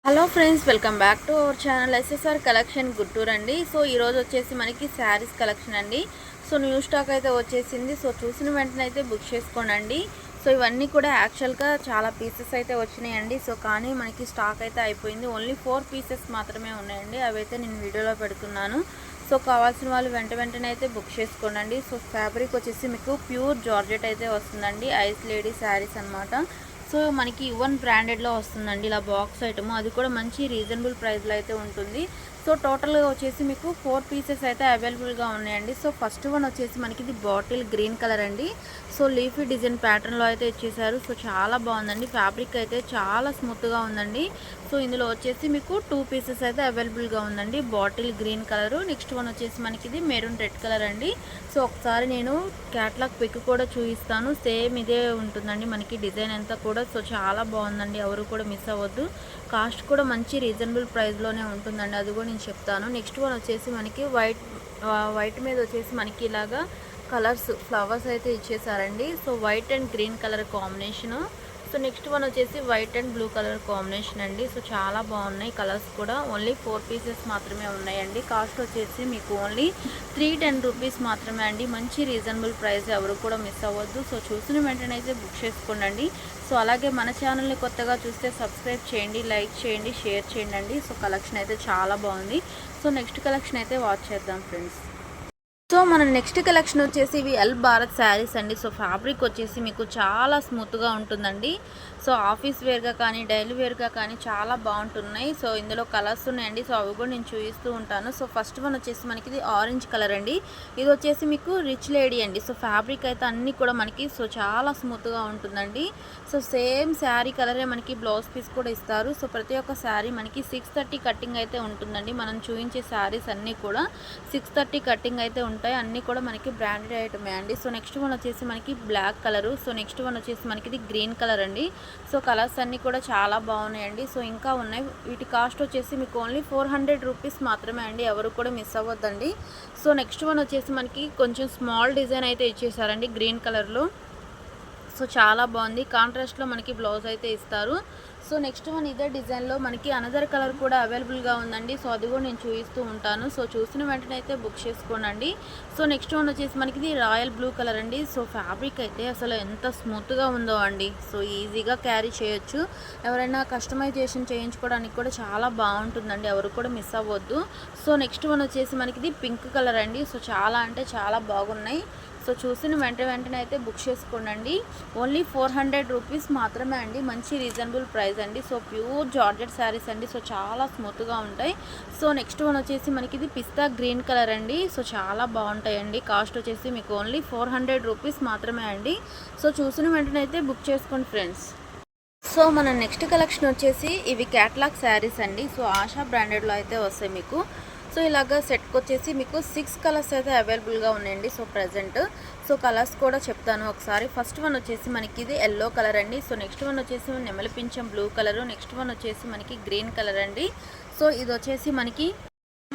Hello friends, welcome back to our channel SSR collection Guntur అండి. So ఈరోజు వచ్చేసి మనకి శారీస్ కలెక్షన్ అండి. సో న్యూ స్టాక్ అయితే వచ్చేసింది. సో చూసిన వెంటనే అయితే బుక్ చేసుకోండి. సో ఇవన్నీ కూడా యాక్చువల్గా చాలా పీసెస్ అయితే వచ్చినాయండి. సో కానీ మనకి స్టాక్ అయితే అయిపోయింది. ఓన్లీ 4 పీసెస్ మాత్రమే ఉన్నాయండి. అవి అయితే నేను వీడియోలో పెడుతున్నాను. సో కావాల్సిన వాళ్ళు వెంటనే అయితే బుక్ చేసుకోండి. సో ఫ్యాబ్రిక్ వచ్చేసి మీకు ప్యూర్ జార్జెట్ అయితే వస్తుందండి. ఐస్ లేడీ శారీస్ అనమాట. సో మనకి యువన్ బ్రాండెడ్లో వస్తుందండి ఇలా బాక్స్ ఐటమ్. అది కూడా మంచి రీజనబుల్ ప్రైస్లో అయితే ఉంటుంది. సో టోటల్గా వచ్చేసి మీకు 4 పీసెస్ అయితే అవైలబుల్గా ఉన్నాయండి. సో ఫస్ట్ వన్ వచ్చేసి మనకి ఇది బాటిల్ గ్రీన్ కలర్ అండి. సో లీఫీ డిజైన్ ప్యాటర్న్లో అయితే ఇచ్చేసారు. సో చాలా బాగుందండి. ఫ్యాబ్రిక్ అయితే చాలా స్మూత్గా ఉందండి. సో ఇందులో వచ్చేసి మీకు 2 పీసెస్ అయితే అవైలబుల్గా ఉందండి. Bottle green colour. Next one వచ్చేసి మనకి ఇది మెరూన్ రెడ్ కలర్ అండి. సో ఒకసారి నేను క్యాట్లాగ్ పిక్ కూడా చూపిస్తాను. సేమ్ ఇదే ఉంటుందండి మనకి డిజైన్ అంతా కూడా. సో చాలా బాగుందండి. ఎవరు కూడా మిస్ అవ్వద్దు. కాస్ట్ కూడా మంచి రీజనబుల్ ప్రైస్లోనే ఉంటుందండి. అది కూడా నేను చెప్తాను. నెక్స్ట్ వన్ వచ్చేసి మనకి వైట్ మీద వచ్చేసి మనకి ఇలాగా కలర్స్ ఫ్లవర్స్ అయితే ఇచ్చేసారండి. So white and green colour combination. So next one వచ్చేసి white and blue colour combination అండి. సో చాలా బాగున్నాయి కలర్స్ కూడా. ఓన్లీ 4 పీసెస్ మాత్రమే ఉన్నాయండి. కాస్ట్ వచ్చేసి మీకు ఓన్లీ 310 రూపీస్ మాత్రమే అండి. మంచి రీజనబుల్ ప్రైస్, ఎవరు కూడా మిస్ అవ్వద్దు. సో చూసిన వెంటనే అయితే బుక్ చేసుకోండి. సో అలాగే మన ఛానల్ని కొత్తగా చూస్తే సబ్స్క్రైబ్ చేయండి, లైక్ చేయండి, షేర్ చేయండి. సో కలెక్షన్ అయితే చాలా బాగుంది. సో నెక్స్ట్ కలెక్షన్ అయితే వాచ్ చేద్దాం ఫ్రెండ్స్. సో మన నెక్స్ట్ కలెక్షన్ వచ్చేసి ఇవి ఎల్ భారత్ శారీస్ అండి. సో ఫ్యాబ్రిక్ వచ్చేసి మీకు చాలా స్మూత్గా ఉంటుందండి. సో ఆఫీస్ వేర్గా కానీ డైలీ వేర్గా కానీ చాలా బాగుంటున్నాయి. సో ఇందులో కలర్స్ ఉన్నాయండి. సో అవి కూడా నేను చూపిస్తూ ఉంటాను. సో ఫస్ట్ వన్ వచ్చేసి మనకి ఇది ఆరెంజ్ కలర్ అండి. ఇది వచ్చేసి మీకు రిచ్ లేడీ అండి. సో ఫ్యాబ్రిక్ అయితే అన్నీ కూడా మనకి సో చాలా స్మూత్గా ఉంటుందండి. సో సేమ్ శారీ కలరే మనకి బ్లౌజ్ పీస్ కూడా ఇస్తారు. సో ప్రతి ఒక్క శారీ మనకి 630 కట్టింగ్ అయితే ఉంటుందండి. మనం చూపించే శారీస్ అన్నీ కూడా 630 కట్టింగ్ అయితే ఉంటాయి. అన్నీ కూడా మనకి బ్రాండెడ్ ఐటమే అండి. సో నెక్స్ట్ వన్ వచ్చేసి మనకి black colour. So next one వచ్చేసి మనకి ఇది గ్రీన్ కలర్ అండి. సో కలర్స్ అన్నీ కూడా చాలా బాగున్నాయండి. సో ఇంకా ఉన్నాయి. వీటి కాస్ట్ వచ్చేసి మీకు ఓన్లీ 400 రూపీస్ మాత్రమే అండి. ఎవరు కూడా మిస్ అవ్వద్దండి. సో నెక్స్ట్ వన్ వచ్చేసి మనకి కొంచెం స్మాల్ డిజైన్ అయితే ఇచ్చేసారండి గ్రీన్ కలర్లో. సో చాలా బాగుంది. కాంట్రాస్ట్లో మనకి బ్లౌజ్ అయితే ఇస్తారు. సో నెక్స్ట్ వన్ ఇదే డిజైన్లో మనకి అనదర్ కలర్ కూడా అవైలబుల్గా ఉందండి. సో అది కూడా నేను చూపిస్తూ ఉంటాను. సో చూసిన వెంటనే అయితే బుక్ చేసుకోనండి. సో నెక్స్ట్ వన్ వచ్చేసి మనకి ఇది రాయల్ బ్లూ కలర్ అండి. సో ఫ్యాబ్రిక్ అయితే అసలు ఎంత స్మూత్గా ఉందో అండి. సో ఈజీగా క్యారీ చేయొచ్చు. ఎవరైనా కస్టమైజేషన్ చేయించుకోవడానికి కూడా చాలా బాగుంటుందండి. ఎవరు కూడా మిస్ అవ్వద్దు. సో నెక్స్ట్ వన్ వచ్చేసి మనకి ఇది పింక్ కలర్ అండి. సో చాలా అంటే చాలా బాగున్నాయి. సో చూసిన వెంటనే అయితే బుక్ చేసుకోండి. ఓన్లీ 400 రూపీస్ మాత్రమే అండి. మంచి రీజనబుల్ ప్రైస్ అండి. సో ప్యూర్ జార్జెట్ శారీస్ అండి. సో చాలా స్మూత్గా ఉంటాయి. సో నెక్స్ట్ వన్ వచ్చేసి మనకి ఇది పిస్తా గ్రీన్ కలర్ అండి. సో చాలా బాగుంటాయండి. కాస్ట్ వచ్చేసి మీకు ఓన్లీ 400 రూపీస్ మాత్రమే అండి. సో చూసిన వెంటనే అయితే బుక్ చేసుకోండి ఫ్రెండ్స్. సో మన నెక్స్ట్ కలెక్షన్ వచ్చేసి ఇవి క్యాట్లాగ్ శారీస్ అండి. సో ఆశా బ్రాండెడ్లో అయితే వస్తాయి మీకు. సో ఇలాగ సెట్కి వచ్చేసి మీకు 6 కలర్స్ అయితే అవైలబుల్గా ఉన్నాయండి. సో ప్రజెంట్ సో కలర్స్ కూడా చెప్తాను ఒకసారి. ఫస్ట్ వన్ వచ్చేసి మనకి ఇది ఎల్లో కలర్ అండి. సో నెక్స్ట్ వన్ వచ్చేసి నెమలి పింఛం బ్లూ కలరు. నెక్స్ట్ వన్ వచ్చేసి మనకి గ్రీన్ కలర్ అండి. సో ఇది వచ్చేసి మనకి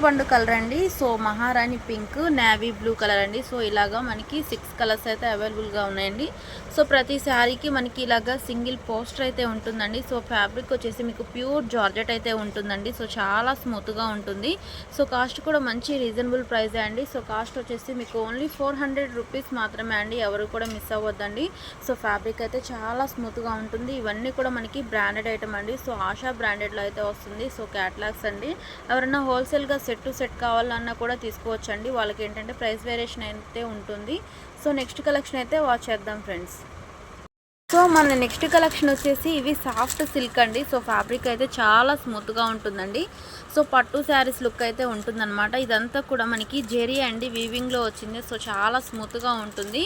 పండు కలర్ అండి. సో మహారాణి పింక్, నేవీ బ్లూ కలర్ అండి. సో ఇలాగా మనకి 6 కలర్స్ అయితే అవైలబుల్గా ఉన్నాయండి. సో ప్రతి శారీకి మనకి ఇలాగా సింగిల్ పోస్టర్ అయితే ఉంటుందండి. సో ఫ్యాబ్రిక్ వచ్చేసి మీకు ప్యూర్ జార్జెట్ అయితే ఉంటుందండి. సో చాలా స్మూత్గా ఉంటుంది. సో కాస్ట్ కూడా మంచి రీజనబుల్ ప్రైజే అండి. సో కాస్ట్ వచ్చేసి మీకు ఓన్లీ 400 రూపీస్ మాత్రమే అండి. ఎవరు కూడా మిస్ అవ్వద్దండి. సో ఫ్యాబ్రిక్ అయితే చాలా స్మూత్గా ఉంటుంది. ఇవన్నీ కూడా మనకి బ్రాండెడ్ ఐటమ్ అండి. సో ఆశా బ్రాండెడ్లో అయితే వస్తుంది. సో క్యాట్లాగ్స్ అండి. ఎవరైనా హోల్సేల్గా సెట్ టు సెట్ కావాలన్నా కూడా తీసుకోవచ్చండి. వాళ్ళకి ఏంటంటే ప్రైస్ వేరియేషన్ అయితే ఉంటుంది. సో నెక్స్ట్ కలెక్షన్ అయితే వాచ్ చేద్దాం ఫ్రెండ్స్. సో మన నెక్స్ట్ కలెక్షన్ వచ్చేసి ఇవి సాఫ్ట్ సిల్క్ అండి. సో ఫ్యాబ్రిక్ అయితే చాలా స్మూత్గా ఉంటుందండి. సో పట్టు శారీస్ లుక్ అయితే ఉంటుందన్నమాట. ఇదంతా కూడా మనకి జెరీ అండి వీవింగ్లో వచ్చింది. సో చాలా స్మూత్గా ఉంటుంది.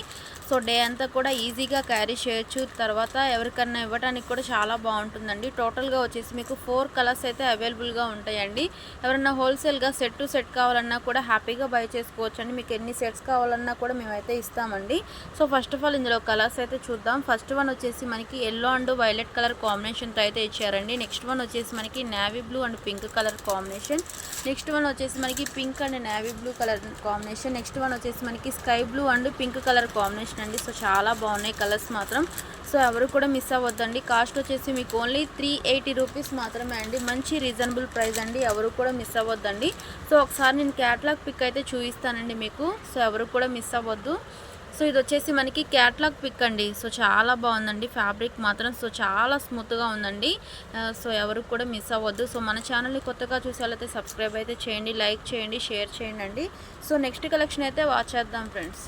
సో డే అంతా కూడా ఈజీగా క్యారీ చేయొచ్చు. తర్వాత ఎవరికన్నా ఇవ్వడానికి కూడా చాలా బాగుంటుందండి. టోటల్గా వచ్చేసి మీకు 4 కలర్స్ అయితే అవైలబుల్గా ఉంటాయండి. ఎవరైనా హోల్సేల్గా సెట్ టు సెట్ కావాలన్నా కూడా హ్యాపీగా బై చేసుకోవచ్చు అండి. మీకు ఎన్ని సెట్స్ కావాలన్నా కూడా మేమైతే ఇస్తామండి. సో ఫస్ట్ ఆఫ్ ఆల్ ఇందులో కలర్స్ అయితే చూద్దాం. ఫస్ట్ వన్ వచ్చేసి మనకి ఎల్లో అండ్ వైలెట్ కలర్ కాంబినేషన్తో అయితే ఇచ్చారండి. నెక్స్ట్ వన్ వచ్చేసి మనకి navy blue and pink colour combination. Next one వచ్చేసి మనకి pink and navy blue colour combination. Next one వచ్చేసి మనకి sky blue and pink colour combination combination అండి. సో చాలా బాగున్నాయి కలర్స్ మాత్రం. సో ఎవరు కూడా మిస్ అవ్వద్దండి. కాస్ట్ వచ్చేసి మీకు ఓన్లీ 380 రూపీస్ మాత్రమే అండి. మంచి రీజనబుల్ ప్రైస్ అండి. ఎవరు కూడా మిస్ అవ్వద్దండి. సో ఒకసారి నేను క్యాటలాగ్ పిక్ అయితే చూపిస్తానండి మీకు. సో ఎవరు కూడా మిస్ అవ్వద్దు. సో ఇది వచ్చేసి మనకి క్యాటలాగ్ పిక్ అండి. సో చాలా బాగుందండి ఫ్యాబ్రిక్ మాత్రం. సో చాలా స్మూత్గా ఉందండి. సో ఎవరు కూడా మిస్ అవ్వద్దు. సో మన ఛానల్ని కొత్తగా చూసేవాళ్ళైతే సబ్స్క్రైబ్ అయితే చేయండి, లైక్ చేయండి, షేర్ చేయండి అండి. సో నెక్స్ట్ కలెక్షన్ అయితే వాచ్ చేద్దాం ఫ్రెండ్స్.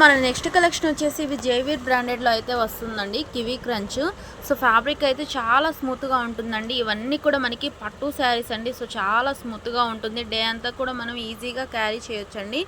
మన నెక్స్ట్ కలెక్షన్ వచ్చేసి ఇవి జైవీర్ బ్రాండెడ్లో అయితే వస్తుందండి. Kiwi crunch. సో ఫ్యాబ్రిక్ అయితే చాలా స్మూత్గా ఉంటుందండి. ఇవన్నీ కూడా మనకి పట్టు శారీస్ అండి. సో చాలా స్మూత్గా ఉంటుంది. డే అంతా కూడా మనం ఈజీగా క్యారీ చేయొచ్చండి.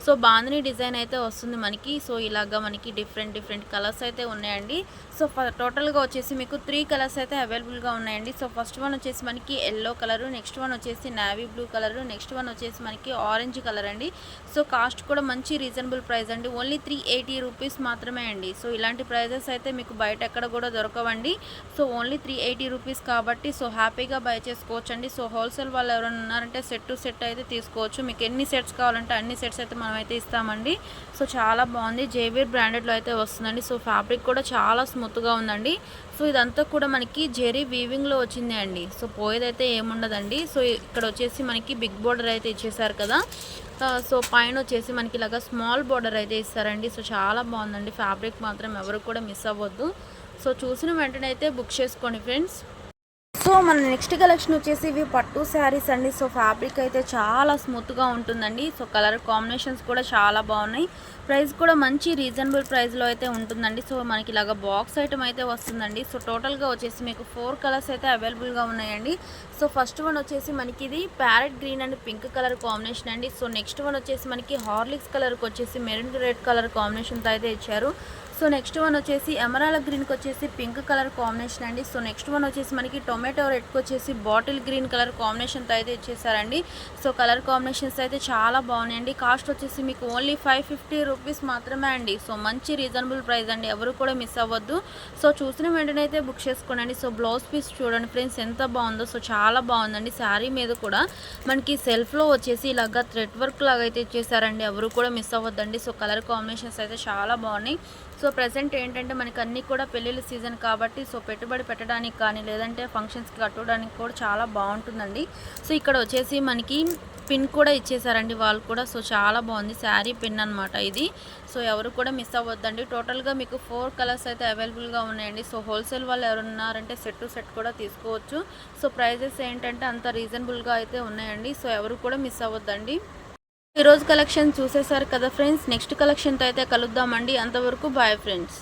సో బాందిని డిజైన్ అయితే వస్తుంది మనకి. సో ఇలాగా మనకి డిఫరెంట్ కలర్స్ అయితే ఉన్నాయండి. సో టోటల్గా వచ్చేసి మీకు 3 కలర్స్ అయితే అవైలబుల్గా ఉన్నాయండి. సో ఫస్ట్ వన్ వచ్చేసి మనకి ఎల్లో కలరు, నెక్స్ట్ వన్ వచ్చేసి navy blue colour, next one వచ్చేసి మనకి ఆరెంజ్ కలర్ అండి. సో కాస్ట్ కూడా మంచి రీజనబుల్ ప్రైస్ అండి. ఓన్లీ 380 రూపీస్ మాత్రమే అండి. సో ఇలాంటి ప్రైజెస్ అయితే మీకు బయట ఎక్కడ కూడా దొరకవండి. సో ఓన్లీ 380 రూపీస్ కాబట్టి సో హ్యాపీగా బై చేసుకోవచ్చండి. సో హోల్సేల్ వాళ్ళు ఎవరైనా ఉన్నారంటే సెట్ టు సెట్ అయితే తీసుకోవచ్చు. మీకు ఎన్ని సెట్స్ కావాలంటే అన్ని సెట్స్ అయితే మనం అయితే ఇస్తామండి. సో చాలా బాగుంది. జైవీర్ బ్రాండెడ్లో అయితే వస్తుందండి. సో ఫ్యాబ్రిక్ కూడా చాలా స్మూత్గా ఉందండి. సో ఇదంతా కూడా మనకి జెరీ వీవింగ్లో వచ్చింది అండి. సో పోయేదైతే ఏముండదండి. సో ఇక్కడ వచ్చేసి మనకి బిగ్ బోర్డర్ అయితే ఇచ్చేసారు కదా. సో పైన వచ్చేసి మనకి ఇలాగా స్మాల్ బోర్డర్ అయితే ఇస్తారండి. సో చాలా బాగుందండి ఫ్యాబ్రిక్ మాత్రం. ఎవరు కూడా మిస్ అవ్వద్దు. సో చూసిన వెంటనే అయితే బుక్ చేసుకోండి ఫ్రెండ్స్. సో మన నెక్స్ట్ కలెక్షన్ వచ్చేసి ఇవి పట్టు శారీస్ అండి. సో ఫ్యాబ్రిక్ అయితే చాలా స్మూత్గా ఉంటుందండి. సో కలర్ కాంబినేషన్స్ కూడా చాలా బాగున్నాయి. ప్రైస్ కూడా మంచి రీజనబుల్ ప్రైస్లో అయితే ఉంటుందండి. సో మనకి ఇలాగ బాక్స్ ఐటమ్ అయితే వస్తుందండి. సో టోటల్గా వచ్చేసి మీకు 4 కలర్స్ అయితే అవైలబుల్గా ఉన్నాయండి. సో ఫస్ట్ వన్ వచ్చేసి మనకి ఇది parrot green and pink colour combination అండి. సో నెక్స్ట్ వన్ వచ్చేసి మనకి హార్లిక్స్ కలర్కి వచ్చేసి మెరూన్ రెడ్ కలర్ కాంబినేషన్తో అయితే ఇచ్చారు. సో నెక్స్ట్ వన్ వచ్చేసి ఎమరాల్డ్ గ్రీన్కి వచ్చేసి పింక్ కలర్ కాంబినేషన్ అండి. సో నెక్స్ట్ వన్ వచ్చేసి మనకి టొమాటో రెడ్కి వచ్చేసి బాటిల్ గ్రీన్ కలర్ కాంబినేషన్తో అయితే ఇచ్చేసారండి. సో కలర్ కాంబినేషన్స్ అయితే చాలా బాగున్నాయండి. కాస్ట్ వచ్చేసి మీకు ఓన్లీ 550 రూపీస్ మాత్రమే అండి. సో మంచి రీజనబుల్ ప్రైస్ అండి. ఎవరు కూడా మిస్ అవ్వద్దు. సో చూసిన వెంటనే అయితే బుక్ చేసుకోండి. సో బ్లౌజ్ పీస్ చూడండి ఫ్రెండ్స్ ఎంత బాగుందో. సో చాలా బాగుందండి. శారీ మీద కూడా మనకి సెల్ఫ్లో వచ్చేసి ఇలాగా థ్రెడ్ వర్క్ లాగా అయితే ఇచ్చేసారండి. ఎవరు కూడా మిస్ అవ్వద్దండి. సో కలర్ కాంబినేషన్స్ అయితే చాలా బాగున్నాయి. సో ప్రజెంట్ ఏంటంటే మనకి అన్నీ కూడా పెళ్ళిళ్ళ సీజన్ కాబట్టి సో పెట్టుబడి పెట్టడానికి కానీ లేదంటే ఫంక్షన్స్కి కట్టుకోవడానికి కూడా చాలా బాగుంటుందండి. సో ఇక్కడ వచ్చేసి మనకి పిన్ కూడా ఇచ్చేసారండి వాళ్ళు కూడా. సో చాలా బాగుంది. శారీ పిన్ అనమాట ఇది. సో ఎవరు కూడా మిస్ అవ్వద్దండి. టోటల్గా మీకు 4 కలర్స్ అయితే అవైలబుల్గా ఉన్నాయండి. సో హోల్సేల్ వాళ్ళు ఎవరు ఉన్నారంటే సెట్ టు సెట్ కూడా తీసుకోవచ్చు. సో ప్రైజెస్ ఏంటంటే అంత రీజనబుల్గా అయితే ఉన్నాయండి. సో ఎవరు కూడా మిస్ అవ్వద్దండి. ఈరోజు కలెక్షన్ చూసేసారు కదా ఫ్రెండ్స్. నెక్స్ట్ కలెక్షన్తో అయితే కలుద్దామండి. అంతవరకు బాయ్ ఫ్రెండ్స్.